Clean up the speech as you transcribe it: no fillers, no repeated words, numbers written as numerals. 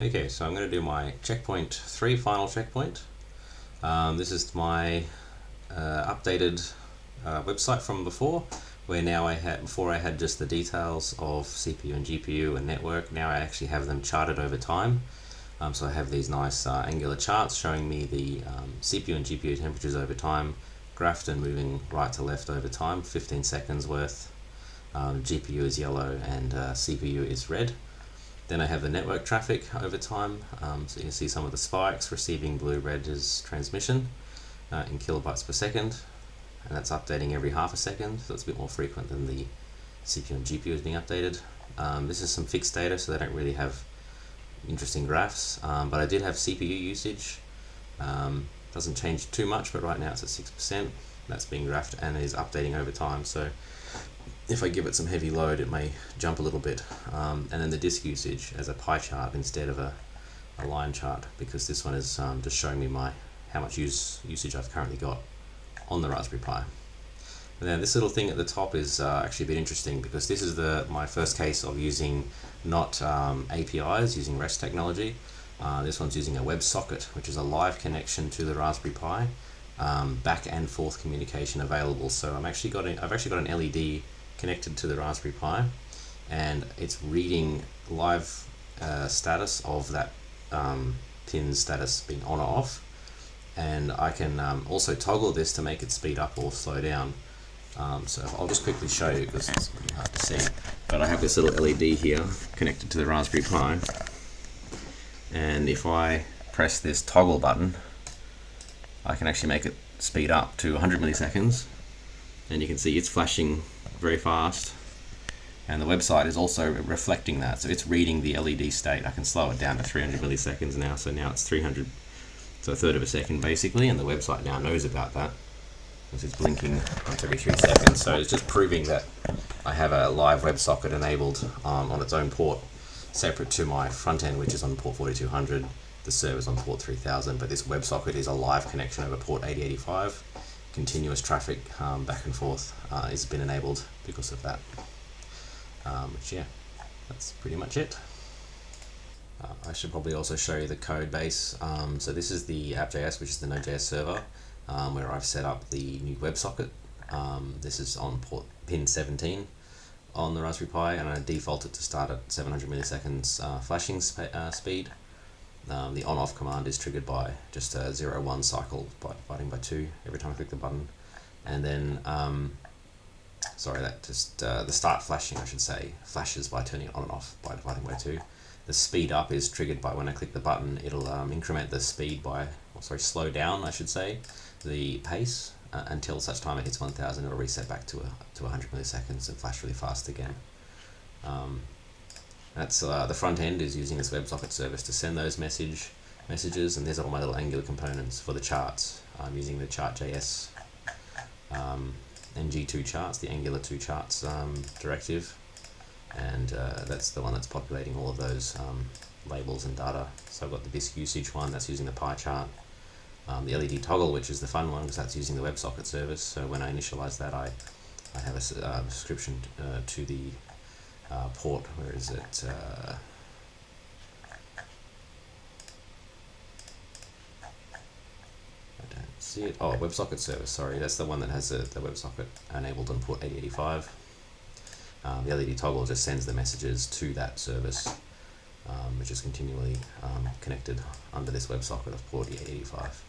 Okay, so I'm going to do my checkpoint 3 final checkpoint. This is my updated website from before, where now before I had just the details of CPU and GPU and network. Now I actually have them charted over time. So I have these nice angular charts showing me the CPU and GPU temperatures over time, graphed and moving right to left over time, 15 seconds worth. GPU is yellow and CPU is red. Then I have the network traffic over time, so you can see some of the spikes. Receiving blue, red is transmission in kilobytes per second, and that's updating every half a second, so it's a bit more frequent than the CPU and GPU is being updated. This is some fixed data, so they don't really have interesting graphs, but I did have CPU usage. Doesn't change too much, but right now it's at 6%. That's being graphed and is updating over time, so if I give it some heavy load it may jump a little bit. And then the disk usage as a pie chart instead of a line chart, because this one is just showing me how much usage I've currently got on the Raspberry Pi. And then this little thing at the top is actually a bit interesting, because this is my first case of using not APIs, using REST technology. This one's using a WebSocket, which is a live connection to the Raspberry Pi, back and forth communication available. So I've actually got an LED connected to the Raspberry Pi, and it's reading live status of that pin status being on or off, and I can also toggle this to make it speed up or slow down. So I'll just quickly show you because it's pretty hard to see, but I have this little LED here connected to the Raspberry Pi, and if I press this toggle button I can actually make it speed up to 100 milliseconds, and you can see it's flashing very fast, and the website is also reflecting that, so it's reading the LED state. I can slow it down to 300 milliseconds now, so now it's 300, so a third of a second basically, and the website now knows about that because it's blinking once every 3 seconds. So it's just proving that I have a live WebSocket enabled on its own port, separate to my front end, which is on port 4200, the server's on port 3000, but this WebSocket is a live connection over port 8085. Continuous traffic back and forth has been enabled because of that. Which, yeah, that's pretty much it. I should probably also show you the code base. So this is the app.js, which is the Node.js server, where I've set up the new WebSocket. This is on port pin 17 on the Raspberry Pi, and I default it to start at 700 milliseconds flashing speed. The on-off command is triggered by just a 0-1 cycle by dividing by 2 every time I click the button, and then the start flashing, I should say, flashes by turning it on and off by dividing by 2. The speed up is triggered by when I click the button, it'll increment the speed slow down, I should say, the pace until such time it hits 1000. It'll reset back to 100 milliseconds and flash really fast again. That's the front end is using this WebSocket service to send those messages, and there's all my little Angular components for the charts. I'm using the chart.js ng2 charts, the Angular 2 charts directive, and that's the one that's populating all of those labels and data. So I've got the disk usage one that's using the pie chart, the LED toggle, which is the fun one because that's using the WebSocket service. So when I initialize that, I have a subscription to the port. Where is it? I don't see it. Oh, WebSocket service, sorry. That's the one that has the WebSocket enabled on port 8085. The LED toggle just sends the messages to that service, which is continually connected under this WebSocket of port 8085.